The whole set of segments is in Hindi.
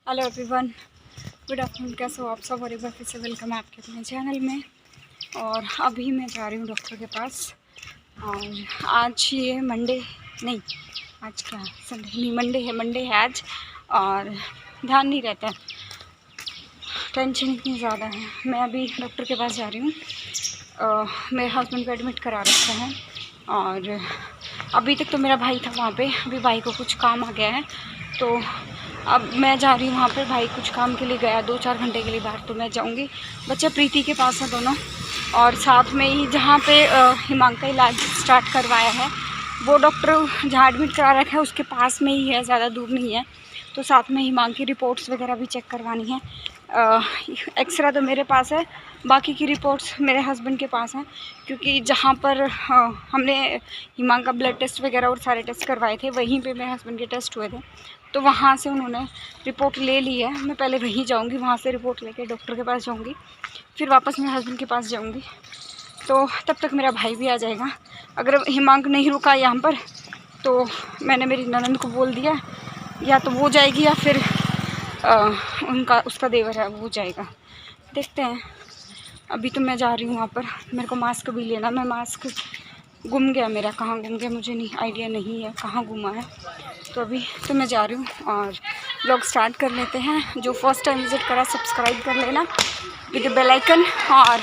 Hello everyone, good afternoon. कैसे हो आप सब? और एक बार फिर से वेलकम है आपके अपने चैनल में। और अभी मैं जा रही हूँ डॉक्टर के पास। और आज ये मंडे नहीं, आज क्या संडे नहीं, मंडे है आज। और ध्यान नहीं रहता है, टेंशन इतनी ज़्यादा है। मैं अभी डॉक्टर के पास जा रही हूँ। मेरे हस्बैंड को एडमिट करा रखा है। और अभी तक तो मेरा भाई था वहाँ पे, अभी भाई को कुछ काम आ गया है तो अब मैं जा रही हूँ वहाँ पे। भाई कुछ काम के लिए गया 2-4 घंटे के लिए बाहर, तो मैं जाऊँगी। बच्चा प्रीति के पास है दोनों। और साथ में ही जहाँ पे हिमांक का इलाज स्टार्ट करवाया है, वो डॉक्टर जहाँ एडमिट करा रखा है उसके पास में ही है, ज़्यादा दूर नहीं है। तो साथ में हिमांक की रिपोर्ट्स वगैरह भी चेक करवानी है। एक्सरा तो मेरे पास है, बाकी की रिपोर्ट्स मेरे हस्बैंड के पास हैं। क्योंकि जहाँ पर हमने हिमांक का ब्लड टेस्ट वगैरह और सारे टेस्ट करवाए थे, वहीं पे मेरे हस्बैंड के टेस्ट हुए थे। तो वहाँ से उन्होंने रिपोर्ट ले ली है। मैं पहले वहीं जाऊँगी, वहाँ से रिपोर्ट लेके डॉक्टर के पास जाऊँगी, फिर वापस मेरे हस्बैंड के पास जाऊँगी। तो तब तक मेरा भाई भी आ जाएगा। अगर हिमांक नहीं रुका यहाँ पर तो मैंने मेरी ननद को बोल दिया, या तो वो जाएगी या फिर उसका देवर है वो जाएगा। देखते हैं। अभी तो मैं जा रही हूँ वहाँ पर। मेरे को मास्क भी लेना, मैं मास्क गुम गया मेरा, कहाँ गुम गया मुझे नहीं आइडिया नहीं है कहाँ गुमा है। तो अभी तो मैं जा रही हूँ और ब्लॉग स्टार्ट कर लेते हैं। जो फर्स्ट टाइम विज़िट करा सब्सक्राइब कर लेना विद बेल आइकन। और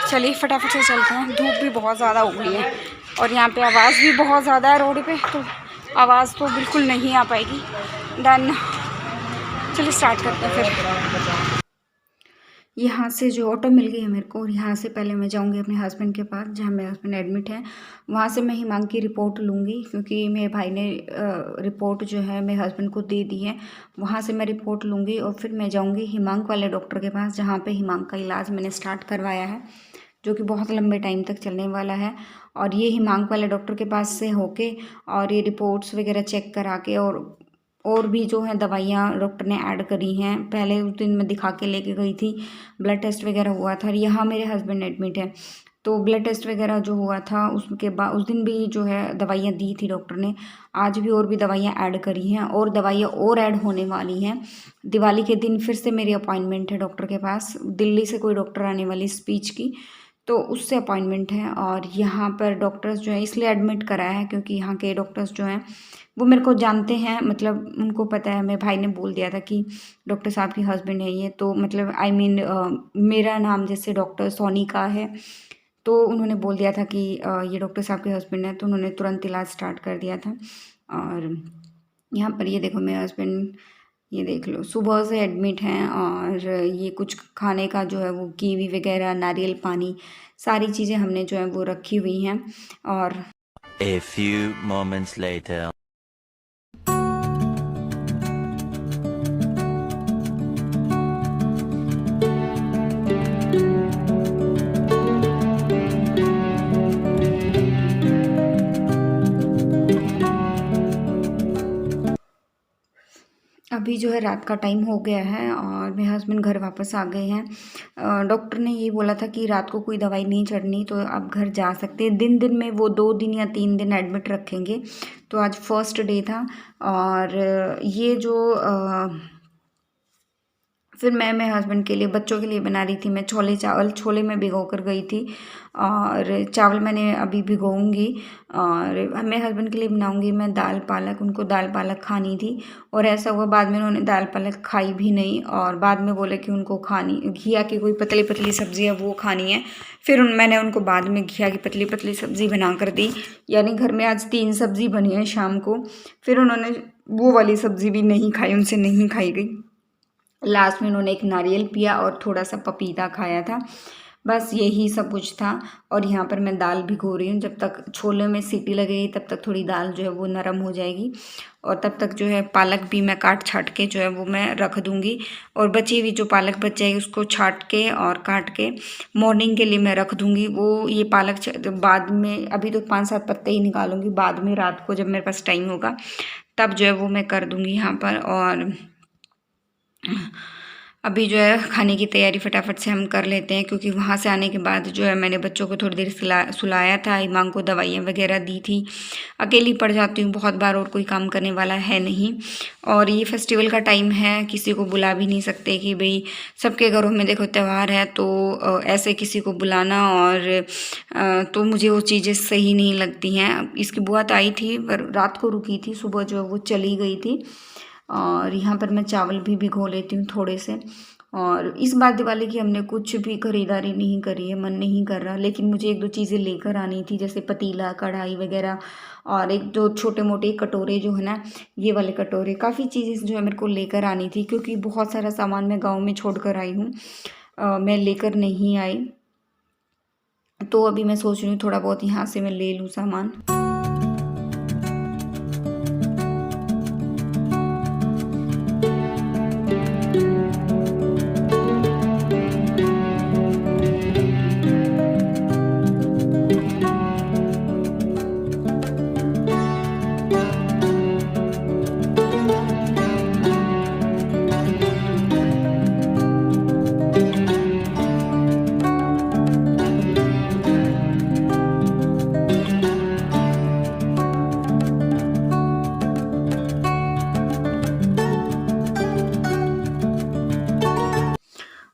चलिए फटाफट से चलते हैं। धूप भी बहुत ज़्यादा हो गई है और यहाँ पे आवाज़ भी बहुत ज़्यादा है रोड पे, तो आवाज़ तो बिल्कुल नहीं आ पाएगी। डन, चलिए स्टार्ट करते हैं फिर। यहाँ से जो ऑटो मिल गई है मेरे को, और यहाँ से पहले मैं जाऊँगी अपने हस्बैंड के पास जहाँ मेरे हस्बैंड एडमिट है। वहाँ से मैं हिमांक की रिपोर्ट लूँगी, क्योंकि मेरे भाई ने रिपोर्ट जो है मेरे हस्बैंड को दे दी है। वहाँ से मैं रिपोर्ट लूँगी और फिर मैं जाऊँगी हिमांक वाले डॉक्टर के पास, जहाँ पे हिमांक का इलाज मैंने स्टार्ट करवाया है, जो कि बहुत लंबे टाइम तक चलने वाला है। और ये हिमांक वाले डॉक्टर के पास से होके और ये रिपोर्ट्स वगैरह चेक करा के और भी जो है दवाइयाँ डॉक्टर ने ऐड करी हैं। पहले उस दिन मैं दिखा के लेके गई थी, ब्लड टेस्ट वगैरह हुआ था। यहाँ मेरे हस्बैंड एडमिट है, तो ब्लड टेस्ट वगैरह जो हुआ था उसके बाद उस दिन भी जो है दवाइयाँ दी थी डॉक्टर ने। आज भी और भी दवाइयाँ ऐड करी हैं और दवाइयाँ और ऐड होने वाली हैं। दिवाली के दिन फिर से मेरी अपॉइंटमेंट है डॉक्टर के पास। दिल्ली से कोई डॉक्टर आने वाली स्पीच की, तो उससे अपॉइंटमेंट है। और यहाँ पर डॉक्टर्स जो है इसलिए एडमिट कराया है क्योंकि यहाँ के डॉक्टर्स जो हैं वो मेरे को जानते हैं, मतलब उनको पता है। मेरे भाई ने बोल दिया था कि डॉक्टर साहब की हस्बैंड है ये, तो मतलब मेरा नाम जैसे डॉक्टर सोनी का है, तो उन्होंने बोल दिया था कि ये डॉक्टर साहब के हस्बैंड है, तो उन्होंने तुरंत इलाज स्टार्ट कर दिया था। और यहाँ पर ये देखो मेरे हस्बैंड, ये देख लो सुबह से एडमिट हैं। और ये कुछ खाने का जो है वो कीवी वगैरह, नारियल पानी, सारी चीज़ें हमने जो है वो रखी हुई हैं। और A few moments later. अभी जो है रात का टाइम हो गया है और मेरे हस्बैंड घर वापस आ गए हैं। डॉक्टर ने ये बोला था कि रात को कोई दवाई नहीं चढ़नी, तो आप घर जा सकते हैं। दिन दिन में वो 2 दिन या 3 दिन एडमिट रखेंगे। तो आज फर्स्ट डे था। और ये जो फिर मैं मेरे हस्बैंड के लिए, बच्चों के लिए बना रही थी मैं छोले चावल। छोले में भिगो कर गई थी और चावल मैंने अभी भिगोऊंगी। और मेरे हस्बैंड के लिए बनाऊंगी मैं दाल पालक। उनको दाल पालक खानी थी और ऐसा हुआ बाद में उन्होंने दाल पालक खाई भी नहीं, और बाद में बोले कि उनको खानी घिया की कोई पतली पतली सब्ज़ी है वो खानी है। फिर मैंने उनको बाद में घिया की पतली पतली सब्ज़ी बना कर दी। यानी घर में आज 3 सब्ज़ी बनी है शाम को। फिर उन्होंने वो वाली सब्ज़ी भी नहीं खाई, उनसे नहीं खाई गई। लास्ट में उन्होंने एक नारियल पिया और थोड़ा सा पपीता खाया था, बस यही सब कुछ था। और यहाँ पर मैं दाल भिगो रही हूँ। जब तक छोले में सीटी लगेगी तब तक थोड़ी दाल जो है वो नरम हो जाएगी, और तब तक जो है पालक भी मैं काट छाट के जो है वो मैं रख दूँगी। और बची हुई जो पालक बच जाएगी उसको छाट के और काट के मॉर्निंग के लिए मैं रख दूँगी। वो ये पालक बाद में, अभी तो 5-7 पत्ते ही निकालूंगी, बाद में रात को जब मेरे पास टाइम होगा तब जो है वो मैं कर दूँगी यहाँ पर। और अभी जो है खाने की तैयारी फटाफट से हम कर लेते हैं, क्योंकि वहाँ से आने के बाद जो है मैंने बच्चों को थोड़ी देर सुलाया था, ईमान को दवाइयाँ वगैरह दी थी। अकेली पड़ जाती हूँ बहुत बार और कोई काम करने वाला है नहीं, और ये फेस्टिवल का टाइम है, किसी को बुला भी नहीं सकते कि भाई सबके घरों में देखो त्यौहार है तो ऐसे किसी को बुलाना, और तो मुझे वो चीज़ें सही नहीं लगती हैं। इसकी बुआ तो आई थी पर रात को रुकी थी, सुबह जो वो चली गई थी। और यहाँ पर मैं चावल भी भिगो लेती हूँ थोड़े से। और इस बार दिवाली की हमने कुछ भी खरीदारी नहीं करी है, मन नहीं कर रहा, लेकिन मुझे एक दो चीज़ें लेकर आनी थी, जैसे पतीला, कढ़ाई वगैरह, और एक दो छोटे मोटे कटोरे जो है ना, ये वाले कटोरे, काफ़ी चीज़ें जो है मेरे को लेकर आनी थी, क्योंकि बहुत सारा सामान मैं गाँव में छोड़ कर आई हूँ, मैं लेकर नहीं आई। तो अभी मैं सोच रही हूँ थोड़ा बहुत यहाँ से मैं ले लूँ सामान।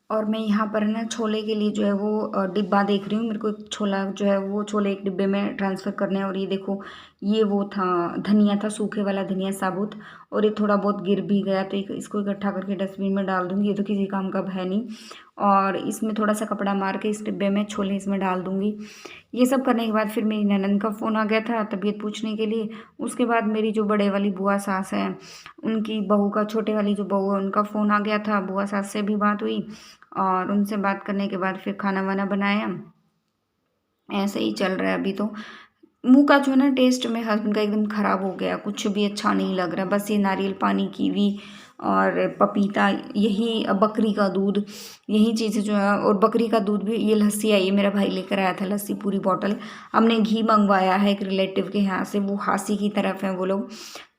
और मैं यहाँ पर ना छोले के लिए जो है वो डिब्बा देख रही हूँ। मेरे को एक छोला जो है वो छोले एक डिब्बे में ट्रांसफ़र करने हैं। और ये देखो, ये वो था धनिया था, सूखे वाला धनिया साबुत, और ये थोड़ा बहुत गिर भी गया, तो इसको इकट्ठा करके डस्टबिन में डाल दूँगी। ये तो किसी काम का अब है नहीं। और इसमें थोड़ा सा कपड़ा मार के इस डिब्बे में छोले इसमें डाल दूँगी। ये सब करने के बाद फिर मेरी ननद का फ़ोन आ गया था तबीयत पूछने के लिए। उसके बाद मेरी जो बड़े वाली बुआ सास है, उनकी बहू का, छोटे वाली जो बहू है, उनका फ़ोन आ गया था। बुआ सास से भी बात हुई, और उनसे बात करने के बाद फिर खाना वाना बनाया। ऐसे ही चल रहा है अभी तो। मुँह का जो है ना टेस्ट मेरे हस्बैंड का एकदम ख़राब हो गया, कुछ भी अच्छा नहीं लग रहा। बस ये नारियल पानी, कीवी और पपीता, यही बकरी का दूध, यही चीज़ें जो है। और बकरी का दूध भी, ये लस्सी आई है, मेरा भाई लेकर आया था लस्सी पूरी बॉटल। हमने घी मंगवाया है एक रिलेटिव के यहाँ से, वो हासी की तरफ है वो लोग,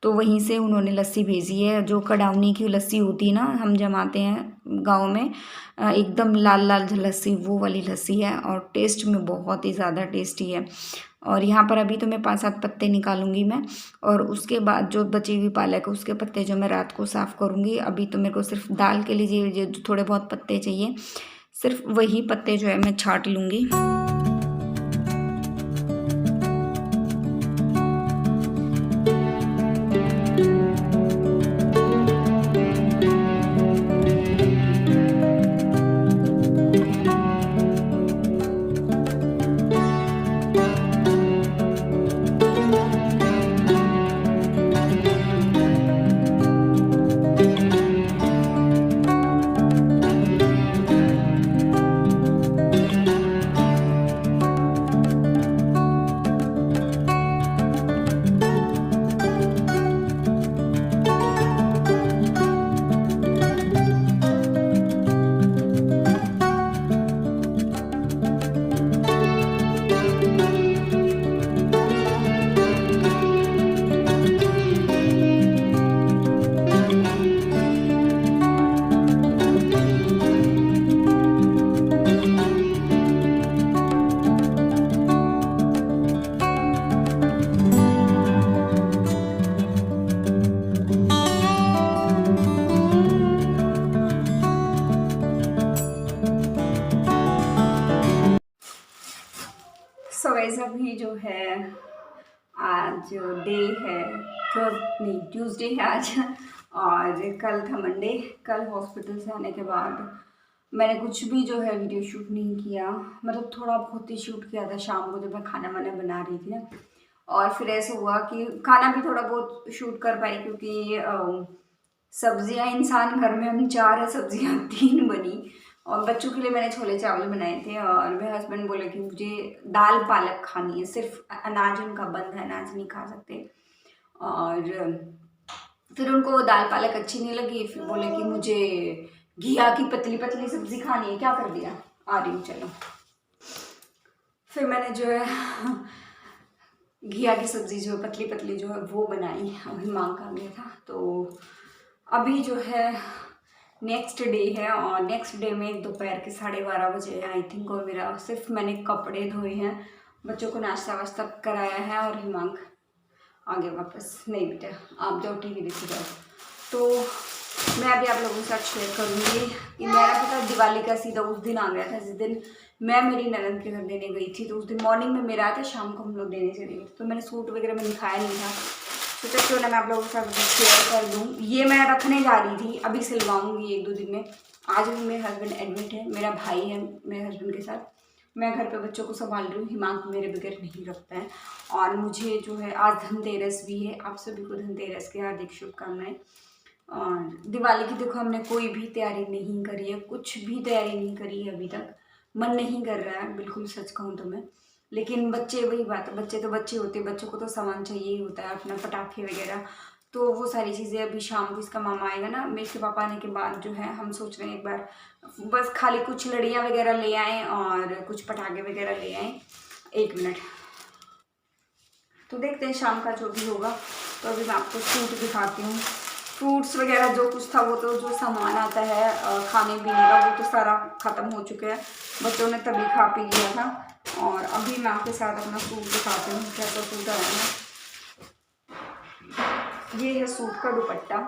तो वहीं से उन्होंने लस्सी भेजी है। जो कड़ावनी की लस्सी होती है ना, हम जमाते हैं गाँव में, एकदम लाल लाल लस्सी, वो वाली लस्सी है, और टेस्ट में बहुत ही ज़्यादा टेस्टी है। और यहाँ पर अभी तो मैं 5-7 पत्ते निकालूंगी मैं, और उसके बाद जो बची हुई पालक है उसके पत्ते जो मैं रात को साफ़ करूँगी। अभी तो मेरे को सिर्फ दाल के लिए जो थोड़े बहुत पत्ते चाहिए, सिर्फ वही पत्ते जो है मैं छाँट लूँगी। सो गाइस, अभी जो है आज डे है ट्यूसडे है आज, और कल था मंडे। कल हॉस्पिटल से आने के बाद मैंने कुछ भी जो है वीडियो शूट नहीं किया, मतलब थोड़ा बहुत ही शूट किया था शाम को जब मैं खाना वाना बना रही थी ना। और फिर ऐसा हुआ कि खाना भी थोड़ा बहुत शूट कर पाई, क्योंकि सब्जियां, इंसान घर में हम 4 है, सब्जियां 3 बनी। और बच्चों के लिए मैंने छोले चावल बनाए थे, और मेरे हस्बैंड बोले कि मुझे दाल पालक खानी है, सिर्फ अनाज उनका बंद है, अनाज नहीं खा सकते। और फिर उनको दाल पालक अच्छी नहीं लगी, फिर बोले कि मुझे घिया की पतली पतली सब्जी खानी है। क्या कर दिया, आ रही हूँ चलो। फिर मैंने जो है घिया की सब्जी जो पतली पतली जो है वो बनाई। अभी मांग आ गया था, तो अभी जो है नेक्स्ट डे है और नेक्स्ट डे में दोपहर के 12:30 बजे आई थिंक, और मेरा सिर्फ मैंने कपड़े धोए हैं, बच्चों को नाश्ता वाश्ता कराया है और हिमांक आ गया वापस। नहीं बेटा आप जाओ टीवी देखो जाओ। तो मैं अभी आप लोगों के साथ शेयर करूँगी कि मेरा पता दिवाली का सीधा उस दिन आ गया था जिस दिन मैं मेरी ननद के घर देने गई थी। तो उस दिन मॉर्निंग में मेरा आया था, शाम को हम लोग देने चले गए। तो मैंने सूट वगैरह में दिखाया नहीं था, तो क्यों ना मैं आप लोगों के साथ शेयर कर दूँ। ये मैं रखने जा रही थी, अभी सिलवाऊँगी 1-2 दिन में। आज भी मेरे हस्बैंड एडमिट है, मेरा भाई है मेरे हस्बैंड के साथ, मैं घर पे बच्चों को संभाल रही हूँ। हिमांक मेरे बगैर नहीं रखता है। और मुझे जो है आज धनतेरस भी है, आप सभी को धनतेरस की हार्दिक शुभकामनाएं। और दिवाली की देखो हमने कोई भी तैयारी नहीं करी है, कुछ भी तैयारी नहीं करी है अभी तक, मन नहीं कर रहा है बिल्कुल सच कहूँ तो मैं। लेकिन बच्चे, वही बात है, बच्चे तो बच्चे होते हैं, बच्चों को तो सामान चाहिए ही होता है, अपना पटाखे वगैरह। तो वो सारी चीज़ें अभी शाम को इसका मामा आएगा ना, मेरे के पापा आने के बाद जो है हम सोच रहे हैं एक बार बस खाली कुछ लड़ियाँ वगैरह ले आएँ और कुछ पटाखे वगैरह ले आएँ। 1 मिनट, तो देखते हैं शाम का जो भी होगा। तो अभी मैं आपको सूट दिखाती हूँ, फ्रूट्स वगैरह जो कुछ था वो तो जो सामान आता है खाने पीने का वो तो सारा ख़त्म हो चुका है, बच्चों ने तभी खा पी लिया था। और अभी मैं आपके साथ अपना सूट दिखाती हूँ कैसा सूट आया है। ये है सूट का दुपट्टा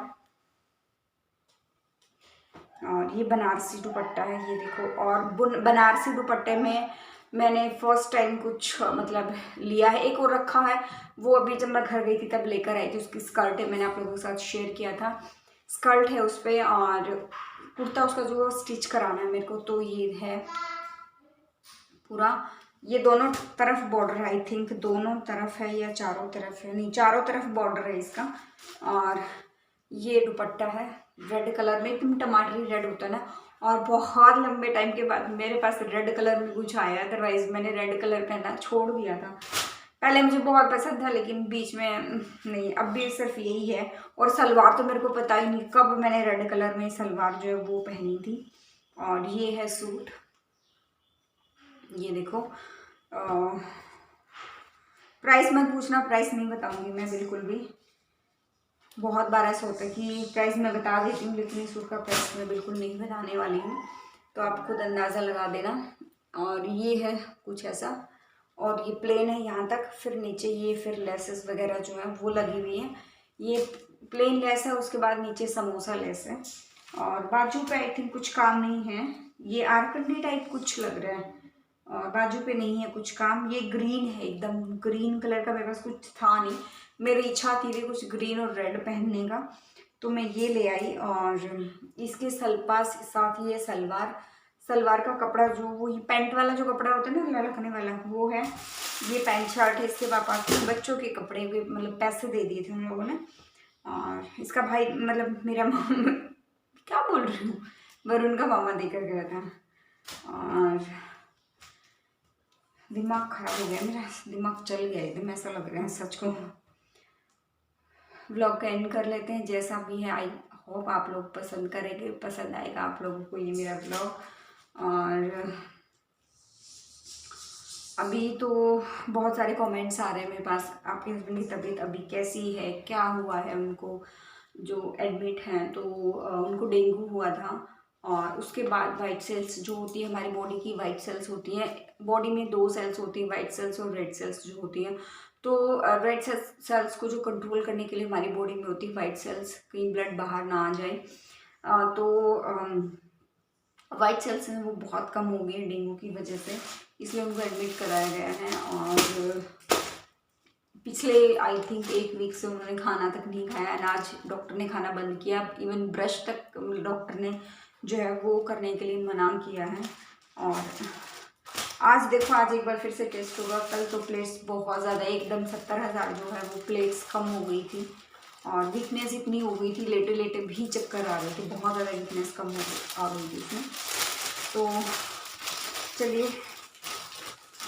और ये बनारसी दुपट्टा है, ये देखो। और बनारसी दुपट्टे में मैंने फर्स्ट टाइम कुछ मतलब लिया है, एक और रखा है, वो अभी जब मैं घर गई थी तब लेकर आई थी। उसकी स्कर्ट है, मैंने आप लोगों के साथ शेयर किया था, स्कर्ट है उस पर, और कुर्ता उसका जो स्टिच कराना है मेरे को। तो ये है पूरा, ये दोनों तरफ बॉर्डर है, आई थिंक दोनों तरफ है या चारों तरफ है, नहीं चारों तरफ बॉर्डर है इसका। और ये दुपट्टा है रेड कलर में, एकदम टमाटरी रेड होता है ना। और बहुत लंबे टाइम के बाद मेरे पास रेड कलर में कुछ आया, अदरवाइज मैंने रेड कलर पहनना छोड़ दिया था। पहले मुझे बहुत पसंद था लेकिन बीच में नहीं, अब भी सिर्फ यही है। और सलवार तो मेरे को पता ही नहीं कब मैंने रेड कलर में सलवार जो है वो पहनी थी। और ये है सूट, ये देखो। प्राइस मत पूछना, प्राइस नहीं बताऊंगी मैं बिल्कुल भी। बहुत बार ऐसा होता है कि प्राइस मैं बता देती हूँ लेकिन इस सूट का प्राइस मैं बिल्कुल नहीं बताने वाली हूँ, तो आप खुद अंदाज़ा लगा देना। और ये है कुछ ऐसा, और ये प्लेन है यहाँ तक, फिर नीचे ये फिर लेसेस वगैरह जो है वो लगी हुई है। ये प्लेन लेस है, उसके बाद नीचे समोसा लेस है। और बाजू पे आई थिंक कुछ काम नहीं है, ये आरकंडी टाइप कुछ लग रहा है, और बाजू पे नहीं है कुछ काम। ये ग्रीन है, एकदम ग्रीन कलर का, मेरे पास कुछ था नहीं, मेरी इच्छा थी भी कुछ ग्रीन और रेड पहनने का, तो मैं ये ले आई। और इसके साथ ये सलवार का कपड़ा जो वही पैंट वाला जो कपड़ा होता है ना लटकने वाला, वो है। ये पैंट शर्ट है, इसके पापा के बच्चों के कपड़े भी मतलब पैसे दे दिए थे उन लोगों ने। और इसका भाई मतलब मेरा मामा क्या बोल रही हूँ, वरुण का मामा देकर गया था। और दिमाग खराब हो गया मेरा, दिमाग चल गया एकदम, ऐसा लग रहा है सच को। व्लॉग का एंड कर लेते हैं, जैसा भी है आई होप आप लोग पसंद करेंगे, पसंद आएगा आप लोगों को ये मेरा व्लॉग। और अभी तो बहुत सारे कमेंट्स आ रहे हैं मेरे पास, आपके हस्बैंड की तबीयत अभी कैसी है, क्या हुआ है उनको, जो एडमिट हैं। तो उनको डेंगू हुआ था, और उसके बाद वाइट सेल्स जो होती है हमारी बॉडी की, वाइट सेल्स होती हैं बॉडी में, 2 सेल्स होती हैं, वाइट सेल्स और रेड सेल्स जो होती हैं। तो रेड सेल्स को जो कंट्रोल करने के लिए हमारी बॉडी में होती है वाइट सेल्स, कहीं ब्लड बाहर ना आ जाए। तो वाइट सेल्स हैं वो बहुत कम हो गई डेंगू की वजह से, इसलिए उनको एडमिट कराया गया है। और पिछले आई थिंक 1 वीक से उन्होंने खाना तक नहीं खाया, अनाज डॉक्टर ने खाना बंद किया, इवन ब्रश तक डॉक्टर ने जो है वो करने के लिए मना किया है। और आज देखो, आज एक बार फिर से टेस्ट होगा, कल तो प्लेट्स बहुत ज़्यादा एकदम 70,000 जो है वो प्लेट्स कम हो गई थी। और वीकनेस इतनी हो गई थी, लेटे लेटे भी चक्कर आ रहे थे, बहुत ज़्यादा वीकनेस कम आ गई थी इसमें। तो चलिए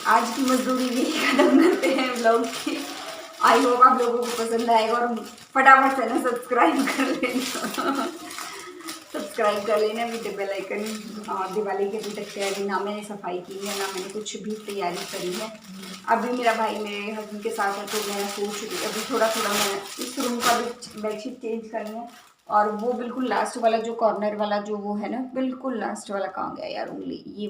आज की मजदूरी भी खत्म करते हैं ब्लॉग की। आई होप आप लोगों को पसंद आएगा, और फटाफट से ना सब्सक्राइब कर लेना सब्सक्राइब कर लेना, वीडियो बेल आइकन। और दिवाली के अभी तक तैयारी ना मैंने सफाई की है, ना मैंने कुछ भी तैयारी करी है। अभी मेरा भाई मेरे हस्बैंड के साथ है, तो मैं सोच रही अभी थोड़ा मैं इस रूम का भी बेडशीट चेंज करनी है, और वो बिल्कुल लास्ट वाला जो कॉर्नर वाला जो वो है ना, बिल्कुल लास्ट वाला कहाँ गया यार उंगली, ये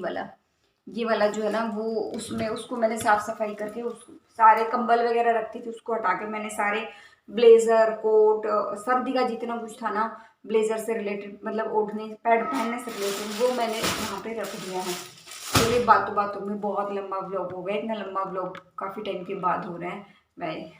वाला जो है ना वो, उसमें उसको मैंने साफ सफाई करके उस सारे कंबल वगैरह रखती थी उसको हटा के मैंने सारे ब्लेजर कोट सर्दी का जितना कुछ था ना ब्लेजर से रिलेटेड, मतलब ओढ़ने पैड पहनने से रिलेटेड, वो मैंने यहाँ पे रख दिया है। चलिए बातों बातों में बहुत लंबा व्लॉग हो गया, इतना लंबा व्लॉग काफ़ी टाइम के बाद हो रहा है। मैं